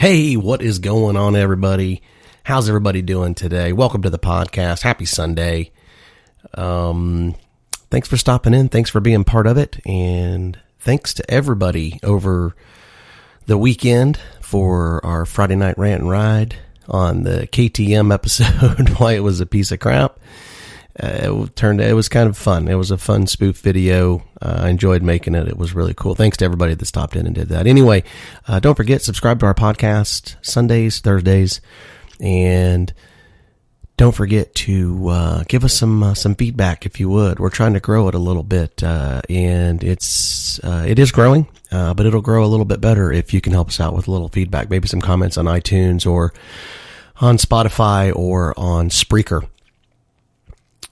Hey, what is going on, everybody? How's everybody doing today? Welcome to the podcast. Happy Sunday. Thanks for stopping in. Thanks for being part of it. And thanks to everybody over the weekend for our Friday night rant and ride on the KTM episode, why it was a piece of crap. It was kind of fun. It was a fun spoof video. I enjoyed making it. It was really cool. Thanks to everybody that stopped in and did that. Anyway, don't forget, subscribe to our podcast Sundays, Thursdays, and don't forget to give us some feedback if you would. We're trying to grow it a little bit, and it is growing, but it'll grow a little bit better if you can help us out with a little feedback, maybe some comments on iTunes or on Spotify or on Spreaker.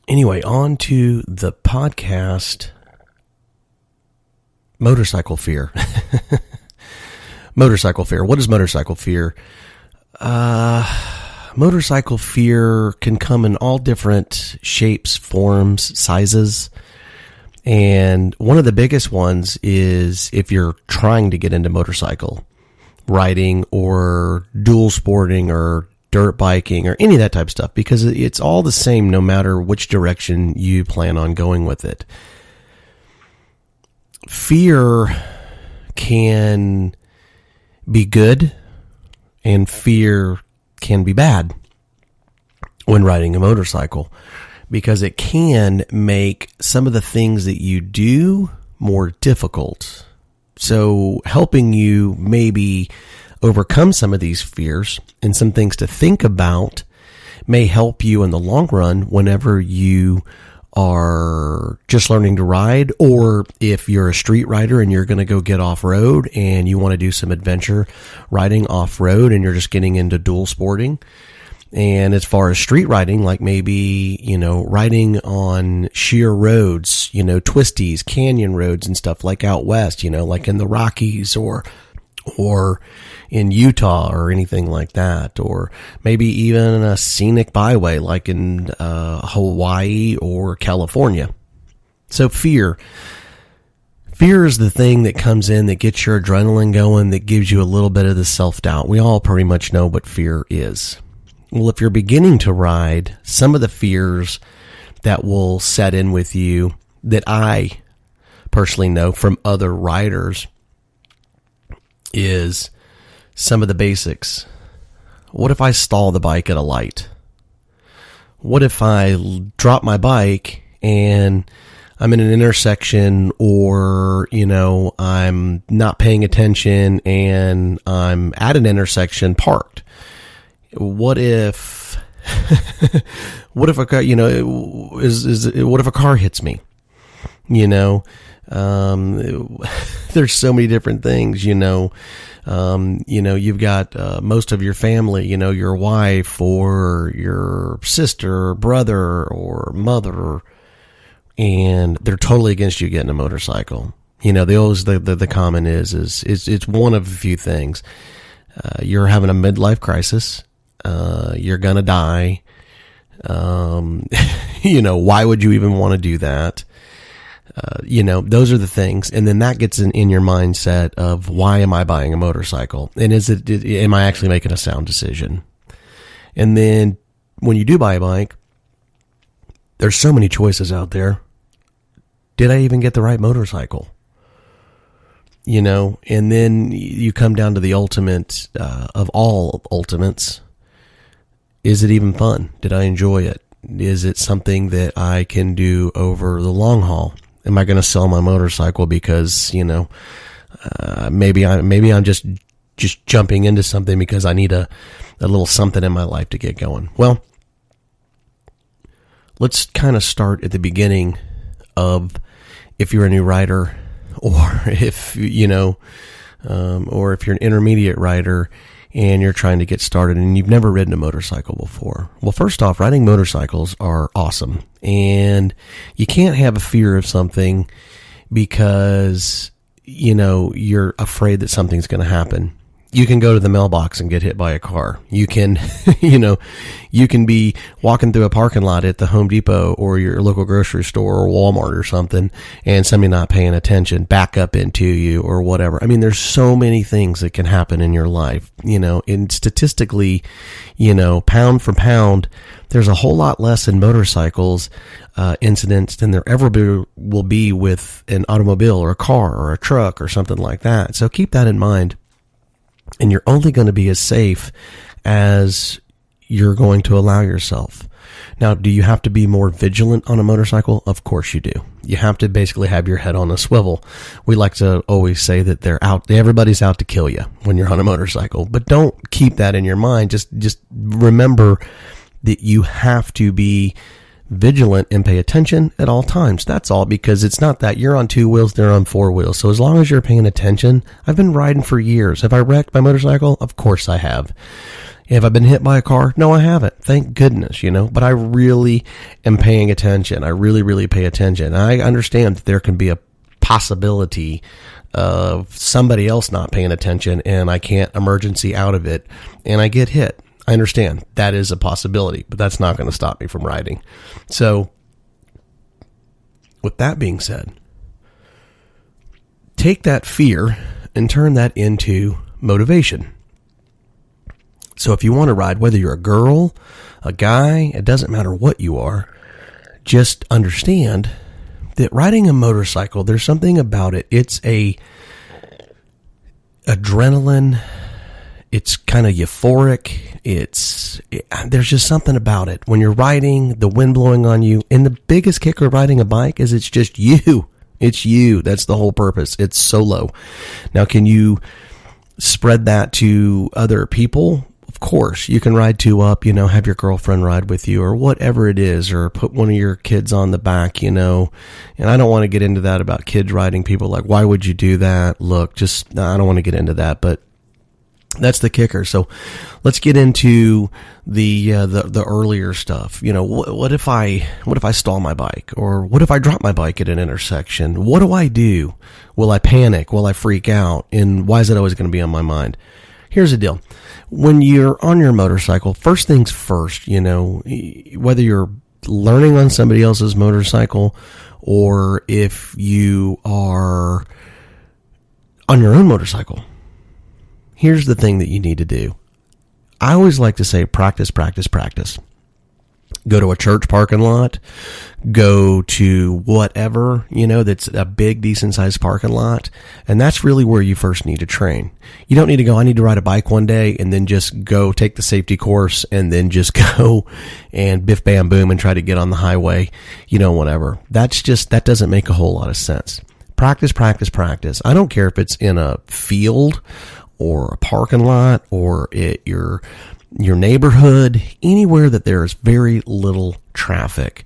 Anyway, on to the podcast. Motorcycle fear. Motorcycle fear. What is motorcycle fear? Motorcycle fear can come in all different shapes, forms, sizes. And one of the biggest ones is if you're trying to get into motorcycle riding or dual sporting or dirt biking or any of that type of stuff, because it's all the same no matter which direction you plan on going with it. Fear can be good and fear can be bad when riding a motorcycle, because it can make some of the things that you do more difficult. So helping you maybe overcome some of these fears and some things to think about may help you in the long run whenever you are just learning to ride, or if you're a street rider and you're going to go get off-road and you want to do some adventure riding off-road and you're just getting into dual sporting. And as far as street riding, like maybe, riding on sheer roads, twisties, canyon roads and stuff like out west, like in the Rockies or in Utah or anything like that, or maybe even a scenic byway like in Hawaii or California. So fear is the thing that comes in that gets your adrenaline going, that gives you a little bit of the self-doubt. We all pretty much know what fear is. Well, if you're beginning to ride, some of the fears that will set in with you that I personally know from other riders is some of the basics. What if I stall the bike at a light? What if I drop my bike and I'm in an intersection, or, I'm not paying attention and I'm at an intersection parked? What if, what if a car, what if a car hits me? There's so many different things, you've got most of your family, your wife or your sister or brother or mother, and they're totally against you getting a motorcycle. The common is it's one of a few things. You're having a midlife crisis. You're gonna die. Why would you even want to do that? Those are the things. And then that gets in your mindset of, why am I buying a motorcycle? And am I actually making a sound decision? And then when you do buy a bike, there's so many choices out there. Did I even get the right motorcycle? And then you come down to the ultimate, of all ultimates. Is it even fun? Did I enjoy it? Is it something that I can do over the long haul? Am I going to sell my motorcycle because, maybe I'm just jumping into something because I need a little something in my life to get going? Well, let's kind of start at the beginning of, if you're a new rider, or if, or if you're an intermediate rider and you're trying to get started and you've never ridden a motorcycle before. Well, first off, riding motorcycles are awesome. And you can't have a fear of something because, you're afraid that something's going to happen. You can go to the mailbox and get hit by a car. You can, you can be walking through a parking lot at the Home Depot or your local grocery store or Walmart or something, and somebody not paying attention, back up into you or whatever. I mean, there's so many things that can happen in your life, and statistically, pound for pound, there's a whole lot less in motorcycles incidents than there ever will be with an automobile or a car or a truck or something like that. So keep that in mind. And you're only going to be as safe as you're going to allow yourself. Now, do you have to be more vigilant on a motorcycle? Of course you do. You have to basically have your head on a swivel. We like to always say that everybody's out to kill you when you're on a motorcycle, but don't keep that in your mind. Just remember that you have to be vigilant and pay attention at all times. That's all, because it's not that you're on 2 wheels, they're on 4 wheels. So as long as you're paying attention, I've been riding for years. Have I wrecked my motorcycle? Of course I have. Have I been hit by a car? No, I haven't. Thank goodness, but I really am paying attention. I really, really pay attention. I understand that there can be a possibility of somebody else not paying attention and I can't emergency out of it and I get hit. I understand that is a possibility, but that's not going to stop me from riding. So with that being said, take that fear and turn that into motivation. So if you want to ride, whether you're a girl, a guy, it doesn't matter what you are, just understand that riding a motorcycle, there's something about it. It's a adrenaline. It's kind of euphoric. There's just something about it. When you're riding, the wind blowing on you, and the biggest kicker of riding a bike is it's just you. It's you. That's the whole purpose. It's solo. Now, can you spread that to other people? Of course. You can ride 2 up, have your girlfriend ride with you or whatever it is, or put one of your kids on the back, and I don't want to get into that about kids riding. People like, why would you do that? Look, I don't want to get into that, but that's the kicker. So let's get into the earlier stuff. What if I stall my bike, or what if I drop my bike at an intersection? What do I do? Will I panic? Will I freak out? And why is it always going to be on my mind? Here's the deal. When you're on your motorcycle, first things first, whether you're learning on somebody else's motorcycle or if you are on your own motorcycle, here's the thing that you need to do. I always like to say practice, practice, practice. Go to a church parking lot. Go to whatever, that's a big, decent-sized parking lot. And that's really where you first need to train. You don't need to go, I need to ride a bike one day, and then just go take the safety course, and then just go and biff, bam, boom, and try to get on the highway, whatever. That doesn't make a whole lot of sense. Practice, practice, practice. I don't care if it's in a field or a parking lot or at your neighborhood, anywhere that there is very little traffic.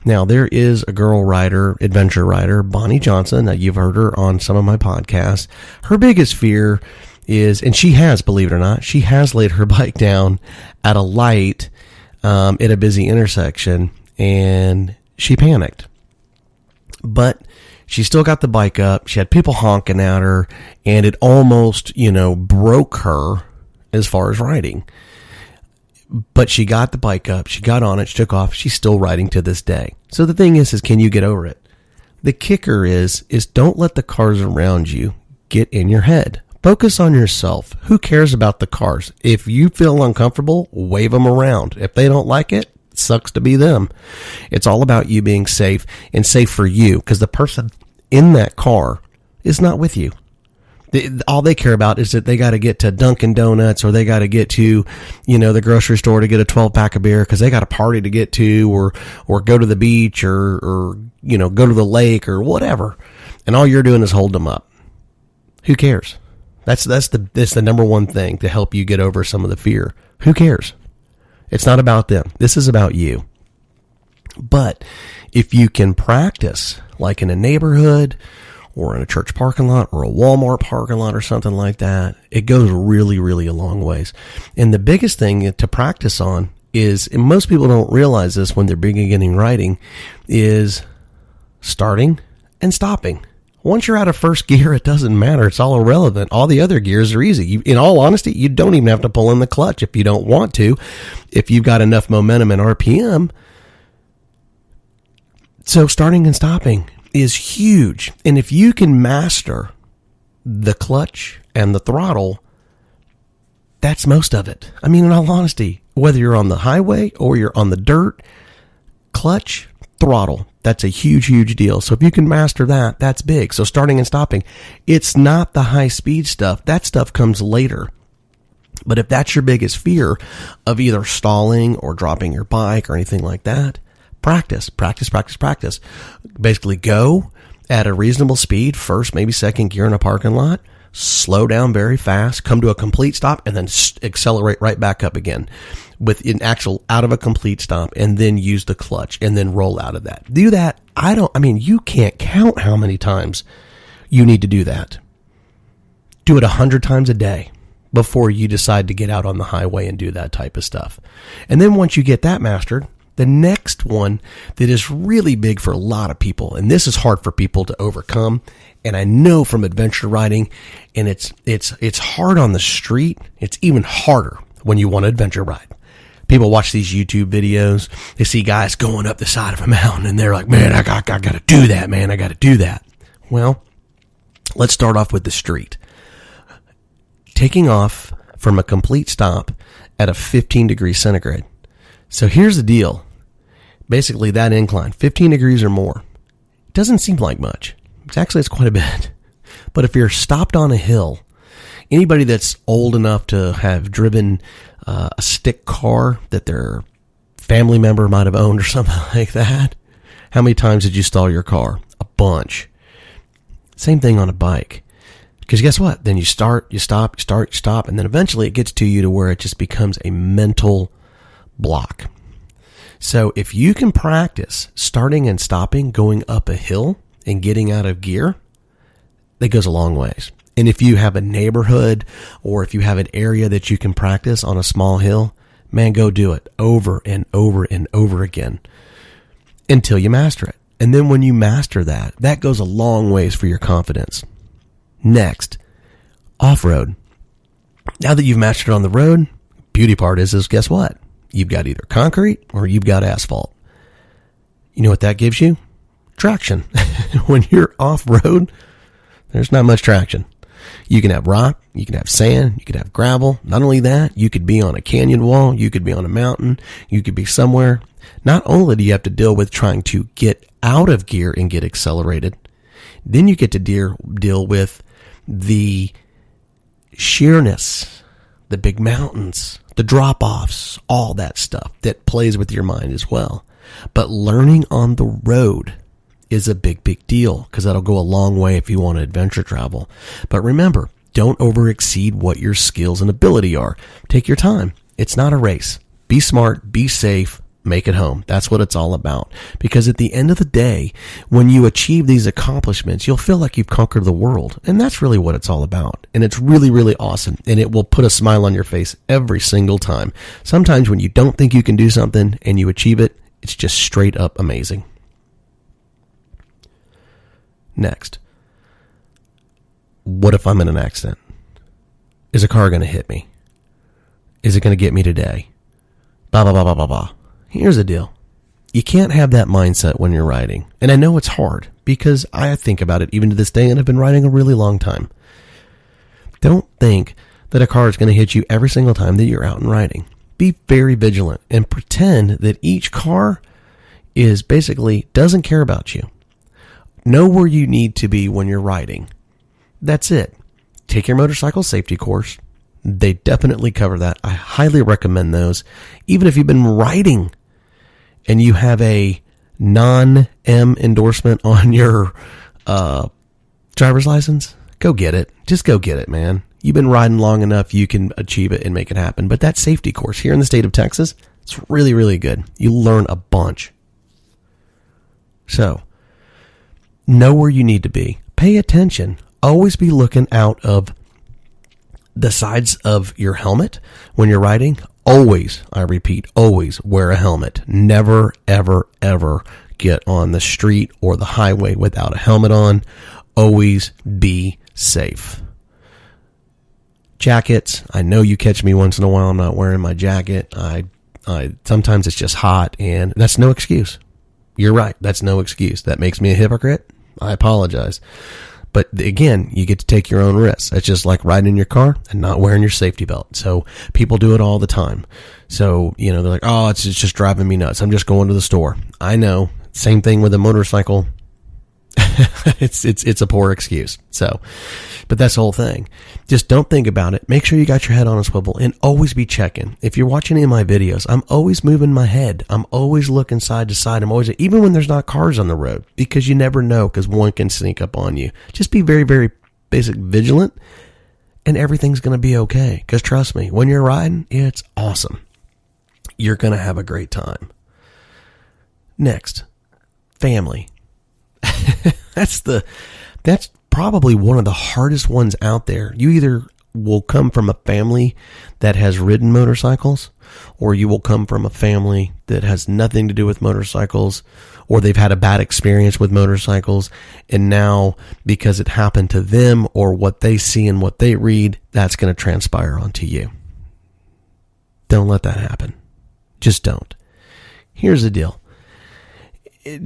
Now, there is a girl rider, adventure rider, Bonnie Johnson. Now, you've heard her on some of my podcasts. Her biggest fear is, and she has, believe it or not, she has laid her bike down at a light at a busy intersection, and she panicked. But she still got the bike up. She had people honking at her, and it almost, broke her as far as riding. But she got the bike up, she got on it, she took off, she's still riding to this day. So the thing is can you get over it? The kicker is don't let the cars around you get in your head. Focus on yourself. Who cares about the cars? If you feel uncomfortable, wave them around. If they don't like it, it sucks to be them. It's all about you being safe, and safe for you, because the person in that car is not with you. All they care about is that they got to get to Dunkin' Donuts, or they got to get to, the grocery store to get a 12-pack of beer because they got a party to get to, or go to the beach, or go to the lake or whatever. And all you're doing is hold them up. Who cares? That's the number one thing to help you get over some of the fear. Who cares? It's not about them. This is about you. But if you can practice, like in a neighborhood, or in a church parking lot, or a Walmart parking lot, or something like that, it goes really, really a long ways. And the biggest thing to practice on is, and most people don't realize this when they're beginning riding, is starting and stopping. Once you're out of first gear, it doesn't matter. It's all irrelevant. All the other gears are easy. In all honesty, you don't even have to pull in the clutch if you don't want to, if you've got enough momentum and RPM. So starting and stopping is huge. And if you can master the clutch and the throttle, that's most of it. I mean, in all honesty, whether you're on the highway or you're on the dirt, clutch, throttle, that's a huge, huge deal. So if you can master that, that's big. So starting and stopping, it's not the high speed stuff. That stuff comes later. But if that's your biggest fear of either stalling or dropping your bike or anything like that, practice. Basically go at a reasonable speed, first, maybe second gear in a parking lot, slow down very fast, come to a complete stop, and then accelerate right back up again with an actual out of a complete stop, and then use the clutch and then roll out of that. Do that. You can't count how many times you need to do that. Do it 100 times a day before you decide to get out on the highway and do that type of stuff. And then once you get that mastered, the next one that is really big for a lot of people, and this is hard for people to overcome, and I know from adventure riding, and it's hard on the street. It's even harder when you want to adventure ride. People watch these YouTube videos. They see guys going up the side of a mountain, and they're like, man, I got to do that, man. I got to do that. Well, let's start off with the street. Taking off from a complete stop at a 15 degrees centigrade. So here's the deal. Basically, that incline, 15 degrees or more, doesn't seem like much. It's quite a bit. But if you're stopped on a hill, anybody that's old enough to have driven a stick car that their family member might have owned or something like that, how many times did you stall your car? A bunch. Same thing on a bike. Because guess what? Then you start, you stop, and then eventually it gets to you to where it just becomes a mental block. So if you can practice starting and stopping, going up a hill and getting out of gear, that goes a long ways. And if you have a neighborhood or if you have an area that you can practice on a small hill, man, go do it over and over and over again until you master it. And then when you master that, that goes a long ways for your confidence. Next, off-road. Now that you've mastered on the road, beauty part is guess what? You've got either concrete or you've got asphalt. You know what that gives you? Traction. When you're off-road, there's not much traction. You can have rock, you can have sand, you can have gravel. Not only that, you could be on a canyon wall, you could be on a mountain, you could be somewhere. Not only do you have to deal with trying to get out of gear and get accelerated, then you get to deal with the sheerness, the big mountains, the drop-offs, all that stuff that plays with your mind as well. But learning on the road is a big, big deal because that'll go a long way if you want to adventure travel. But remember, don't overexceed what your skills and ability are. Take your time. It's not a race. Be smart, be safe, make it home. That's what it's all about. Because at the end of the day, when you achieve these accomplishments, you'll feel like you've conquered the world. And that's really what it's all about. And it's really, really awesome. And it will put a smile on your face every single time. Sometimes when you don't think you can do something and you achieve it, it's just straight up amazing. Next. What if I'm in an accident? Is a car going to hit me? Is it going to get me today? Blah, blah, blah, blah, blah, blah. Here's the deal. You can't have that mindset when you're riding. And I know it's hard because I think about it even to this day and I've been riding a really long time. Don't think that a car is going to hit you every single time that you're out and riding. Be very vigilant and pretend that each car is basically doesn't care about you. Know where you need to be when you're riding. That's it. Take your motorcycle safety course. They definitely cover that. I highly recommend those. Even if you've been riding and you have a non-M endorsement on your driver's license, go get it. Just go get it, man. You've been riding long enough, you can achieve it and make it happen. But that safety course here in the state of Texas, it's really, really good. You learn a bunch. So, know where you need to be. Pay attention. Always be looking out of the sides of your helmet when you're riding. Always, I repeat, always wear a helmet. Never, ever, ever get on the street or the highway without a helmet on. always be safe. Jackets. I know you catch me once in a while. I'm not wearing my jacket. I sometimes it's just hot, and that's no excuse. You're right. That's no excuse. That makes me a hypocrite. I apologize. But again, you get to take your own risks. It's just like riding in your car and not wearing your safety belt. So people do it all the time. So, they're like, oh, it's just driving me nuts. I'm just going to the store. I know. Same thing with a motorcycle. It's a poor excuse. So, but that's the whole thing. Just don't think about it. Make sure you got your head on a swivel and always be checking. If you're watching any of my videos, I'm always moving my head. I'm always looking side to side. I'm always, even when there's not cars on the road, because you never know, because one can sneak up on you. Just be very, very basic vigilant, and everything's going to be okay. Because trust me, when you're riding, it's awesome. You're going to have a great time. Next, family. That's probably one of the hardest ones out there. You either will come from a family that has ridden motorcycles, or you will come from a family that has nothing to do with motorcycles, or they've had a bad experience with motorcycles, and now because it happened to them or what they see and what they read, that's going to transpire onto you. Don't let that happen. Just don't. Here's the deal.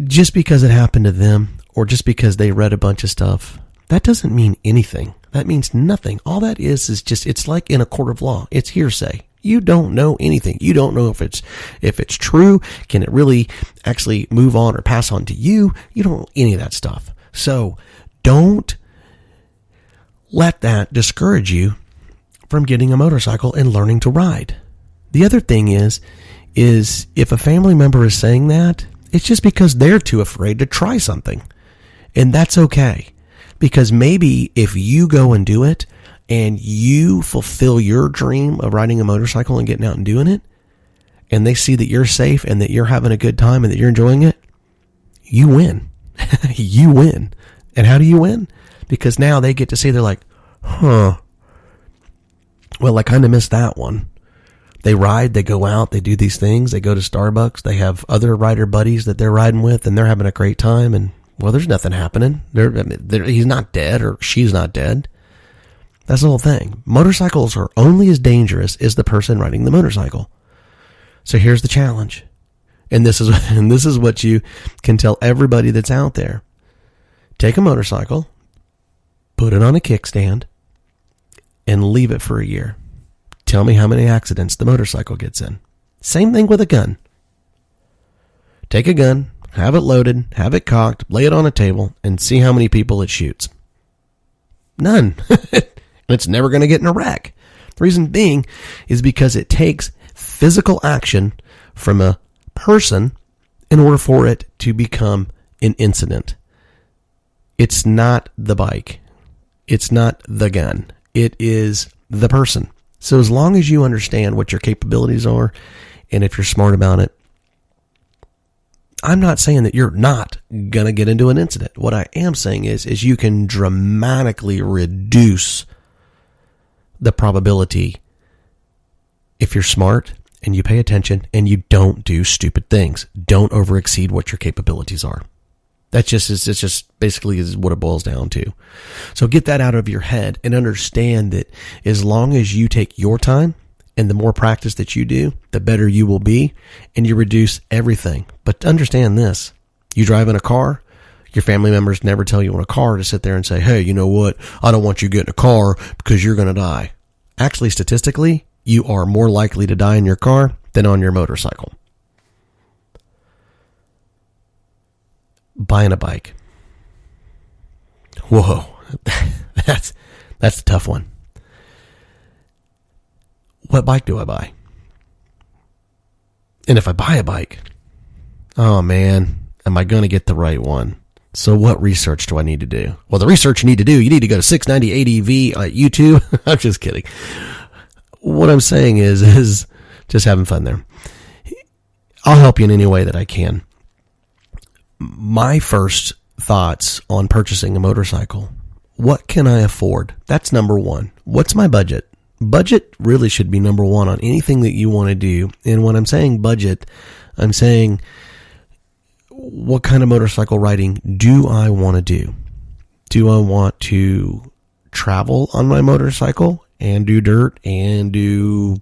Just because it happened to them, or just because they read a bunch of stuff, that doesn't mean anything. That means nothing. All that is just, it's like in a court of law. It's hearsay. You don't know anything. You don't know if it's true. Can it really actually move on or pass on to you? You don't know any of that stuff. So don't let that discourage you from getting a motorcycle and learning to ride. The other thing is if a family member is saying that, it's just because they're too afraid to try something. And that's okay. Because maybe if you go and do it and you fulfill your dream of riding a motorcycle and getting out and doing it, and they see that you're safe and that you're having a good time and that you're enjoying it, you win. You win. And how do you win? Because now they get to see, they're like, well, I kind of missed that one. They ride, they go out, they do these things, they go to Starbucks, they have other rider buddies that they're riding with, and they're having a great time, and, well, there's nothing happening. He's not dead, or she's not dead. That's the whole thing. Motorcycles are only as dangerous as the person riding the motorcycle. So here's the challenge. And this is what you can tell everybody that's out there. Take a motorcycle, put it on a kickstand, and leave it for a year. Tell me how many accidents the motorcycle gets in. Same thing with a gun. Take a gun, have it loaded, have it cocked, lay it on a table, and see how many people it shoots. None. It's never going to get in a wreck. The reason being is because it takes physical action from a person in order for it to become an incident. It's not the bike. It's not the gun. It is the person. So as long as you understand what your capabilities are, and if you're smart about it, I'm not saying that you're not going to get into an incident. What I am saying is you can dramatically reduce the probability if you're smart and you pay attention and you don't do stupid things. Don't overexceed what your capabilities are. It's just basically is what it boils down to. So get that out of your head and understand that as long as you take your time and the more practice that you do, the better you will be, and you reduce everything. But understand this, you drive in a car, your family members never tell you in a car to sit there and say, hey, you know what? I don't want you getting a car because you're going to die. Actually, statistically, you are more likely to die in your car than on your motorcycle. Buying a bike. Whoa, that's a tough one. What bike do I buy? And if I buy a bike, oh man, am I going to get the right one? So what research do I need to do? Well, the research you need to go to 690 ADV YouTube. I'm just kidding. What I'm saying is just having fun there. I'll help you in any way that I can. My first thoughts on purchasing a motorcycle. What can I afford? That's number one. What's my budget? Budget really should be number one on anything that you want to do. And when I'm saying budget, I'm saying what kind of motorcycle riding do I want to do? Do I want to travel on my motorcycle and do dirt and do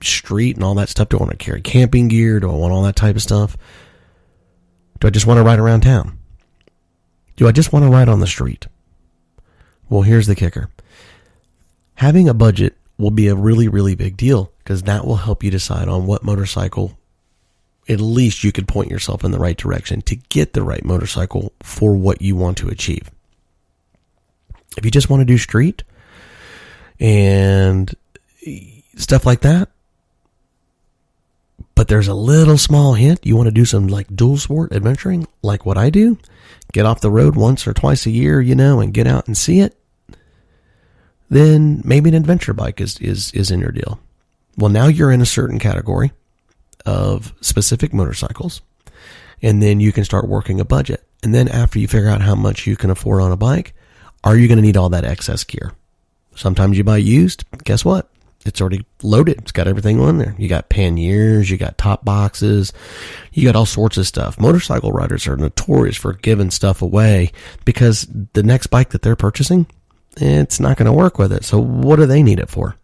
street and all that stuff? Do I want to carry camping gear? Do I want all that type of stuff? Do I just want to ride around town? Do I just want to ride on the street? Well, here's the kicker. Having a budget will be a really, really big deal, because that will help you decide on what motorcycle at least you could point yourself in the right direction to get the right motorcycle for what you want to achieve. If you just want to do street and stuff like that, but there's a little small hint, you want to do some like dual sport adventuring, like what I do, get off the road once or twice a year, and get out and see it, then maybe an adventure bike is in your deal. Well, now you're in a certain category of specific motorcycles, and then you can start working a budget. And then after you figure out how much you can afford on a bike, are you going to need all that excess gear? Sometimes you buy used. Guess what? It's already loaded. It's got everything on there. You got panniers, you got top boxes, you got all sorts of stuff. Motorcycle riders are notorious for giving stuff away because the next bike that they're purchasing, it's not going to work with it. So what do they need it for?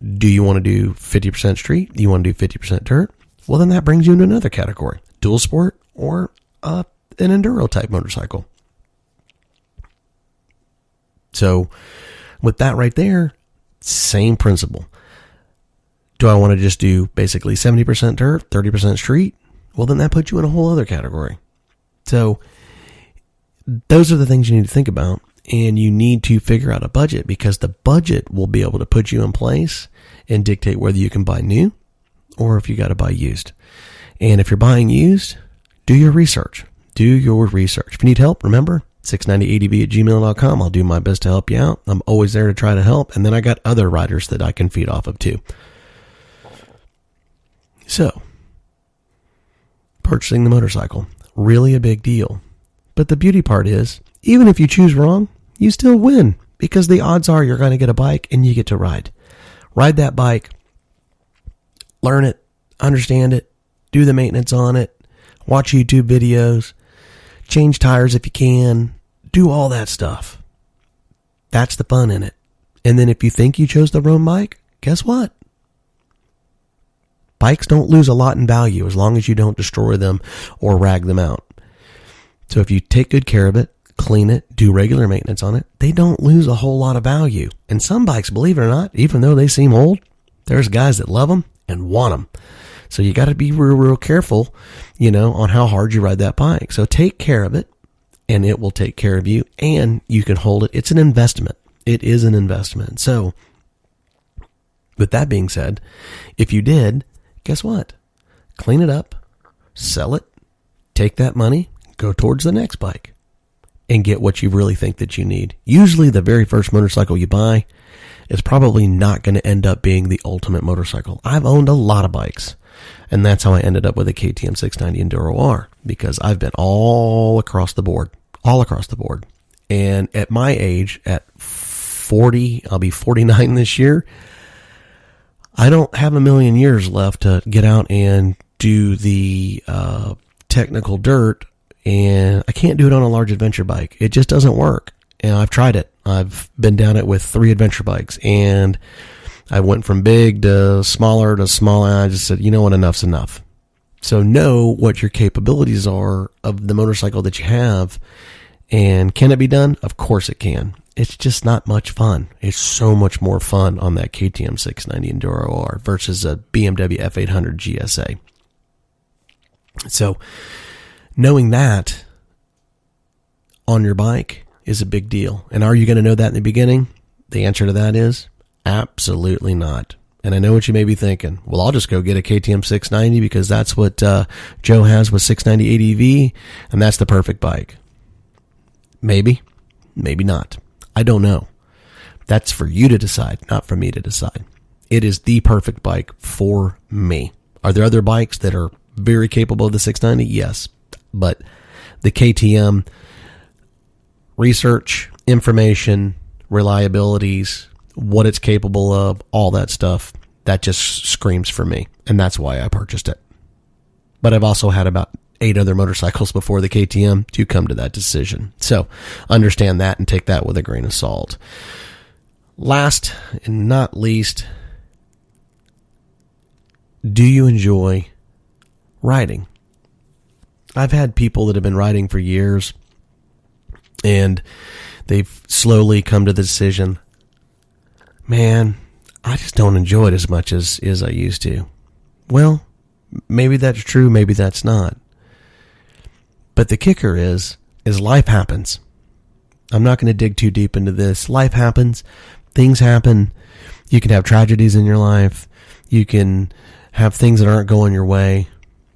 Do you want to do 50% street? Do you want to do 50% dirt? Well, then that brings you into another category, dual sport or an enduro type motorcycle. So with that right there, same principle. Do I want to just do basically 70% dirt, 30% street? Well, then that puts you in a whole other category. So those are the things you need to think about, and you need to figure out a budget, because the budget will be able to put you in place and dictate whether you can buy new or if you got to buy used. And if you're buying used, do your research. Do your research. If you need help, remember, 690adv@gmail.com. I'll do my best to help you out. I'm always there to try to help. And then I got other riders that I can feed off of too. So, purchasing the motorcycle, really a big deal. But the beauty part is, even if you choose wrong, you still win, because the odds are you're going to get a bike and you get to ride. Ride that bike, learn it, understand it, do the maintenance on it, watch YouTube videos, change tires if you can, do all that stuff. That's the fun in it. And then if you think you chose the wrong bike, guess what? Bikes don't lose a lot in value as long as you don't destroy them or rag them out. So if you take good care of it, clean it, do regular maintenance on it, they don't lose a whole lot of value. And some bikes, believe it or not, even though they seem old, there's guys that love them and want them. So you got to be real, real careful, on how hard you ride that bike. So take care of it, and it will take care of you, and you can hold it. It's an investment. It is an investment. So with that being said, if you did, guess what? Clean it up, sell it, take that money, go towards the next bike, and get what you really think that you need. Usually the very first motorcycle you buy is probably not going to end up being the ultimate motorcycle. I've owned a lot of bikes, and that's how I ended up with a KTM 690 Enduro R, because I've been all across the board. And at my age, at 40, I'll be 49 this year, I don't have a million years left to get out and do the technical dirt, and I can't do it on a large adventure bike. It just doesn't work. And I've tried it. I've been down it with 3 adventure bikes, and I went from big to smaller to smaller. And I just said, you know what, enough's enough. So know what your capabilities are of the motorcycle that you have, and can it be done? Of course it can. It's just not much fun. It's so much more fun on that KTM 690 Enduro R versus a BMW F800 GSA. So knowing that on your bike is a big deal. And are you going to know that in the beginning? The answer to that is absolutely not. And I know what you may be thinking. Well, I'll just go get a KTM 690 because that's what Joe has with 690 ADV, and that's the perfect bike. Maybe, maybe not. I don't know. That's for you to decide, not for me to decide. It is the perfect bike for me. Are there other bikes that are very capable of the 690? Yes. But the KTM research, information, reliabilities, what it's capable of, all that stuff, that just screams for me. And that's why I purchased it. But I've also had about 8 other motorcycles before the KTM to come to that decision. So understand that and take that with a grain of salt. Last and not least, do you enjoy riding? I've had people that have been riding for years, and they've slowly come to the decision, man, I just don't enjoy it as much as I used to. Well, maybe that's true, maybe that's not. But the kicker is life happens. I'm not going to dig too deep into this. Life happens. Things happen. You can have tragedies in your life. You can have things that aren't going your way.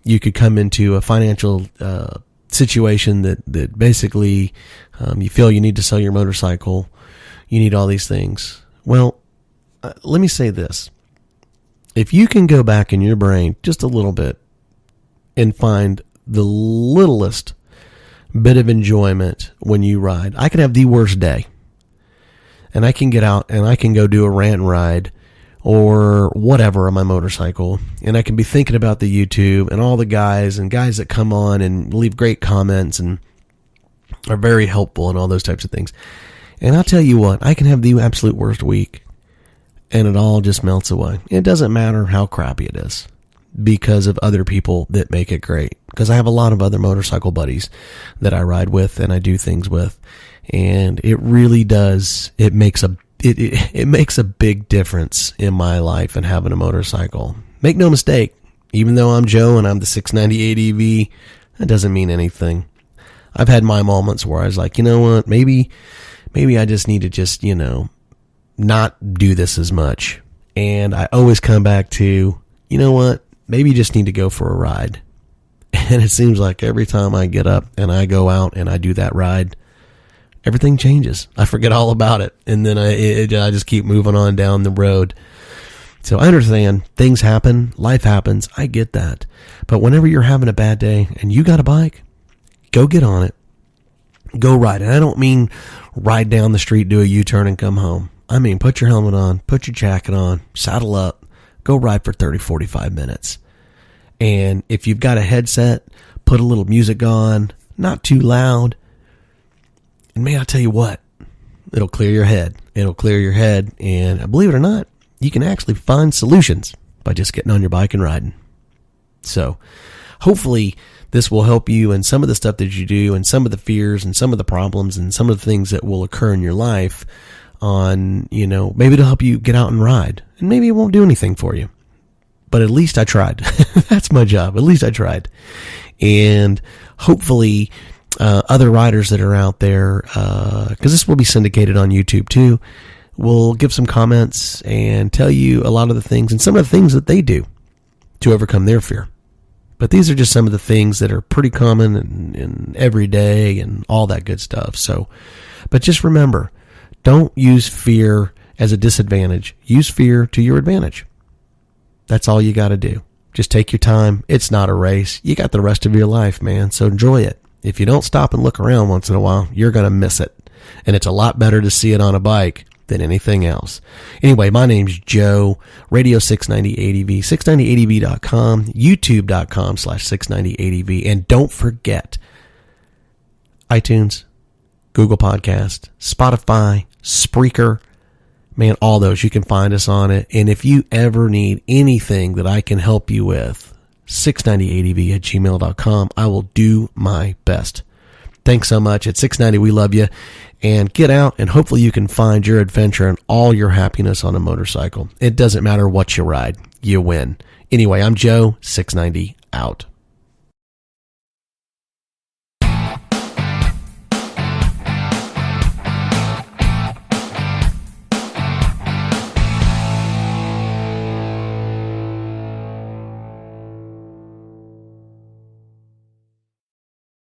You could come into a financial situation that basically you feel you need to sell your motorcycle. You need all these things. Well, let me say this. If you can go back in your brain just a little bit and find the littlest bit of enjoyment when you ride, I can have the worst day, and I can get out and I can go do a rant ride or whatever on my motorcycle, and I can be thinking about the YouTube and all the guys that come on and leave great comments and are very helpful and all those types of things. And I'll tell you what, I can have the absolute worst week and it all just melts away. It doesn't matter how crappy it is because of other people that make it great. Because I have a lot of other motorcycle buddies that I ride with and I do things with, and it really does. It makes a big difference in my life and having a motorcycle. Make no mistake, even though I'm Joe and I'm the 698 EV, that doesn't mean anything. I've had my moments where I was like, you know what, maybe I just need to not do this as much. And I always come back to, you know what, maybe you just need to go for a ride. And it seems like every time I get up and I go out and I do that ride, everything changes. I forget all about it. And then I just keep moving on down the road. So I understand things happen. Life happens. I get that. But whenever you're having a bad day and you got a bike, go get on it. Go ride. And I don't mean ride down the street, do a U-turn and come home. I mean, put your helmet on, put your jacket on, saddle up, go ride for 30, 45 minutes. And if you've got a headset, put a little music on, not too loud. And man, I'll tell you what, it'll clear your head. It'll clear your head. And believe it or not, you can actually find solutions by just getting on your bike and riding. So hopefully this will help you in some of the stuff that you do and some of the fears and some of the problems and some of the things that will occur in your life on, maybe it'll help you get out and ride. And maybe it won't do anything for you. But at least I tried. That's my job. At least I tried. And hopefully other riders that are out there, because this will be syndicated on YouTube too, will give some comments and tell you a lot of the things and some of the things that they do to overcome their fear. But these are just some of the things that are pretty common and everyday and all that good stuff. So, but just remember, don't use fear as a disadvantage. Use fear to your advantage. That's all you got to do. Just take your time. It's not a race. You got the rest of your life, man. So enjoy it. If you don't stop and look around once in a while, you're going to miss it. And it's a lot better to see it on a bike than anything else. Anyway, my name's Joe, Radio 690 ADV, 690ADV.com, YouTube.com/690ADV. And don't forget, iTunes, Google Podcast, Spotify, Spreaker, man, all those, you can find us on it. And if you ever need anything that I can help you with, 690adv@gmail.com. I will do my best. Thanks so much. At 690, we love you. And get out, and hopefully you can find your adventure and all your happiness on a motorcycle. It doesn't matter what you ride. You win. Anyway, I'm Joe, 690, out.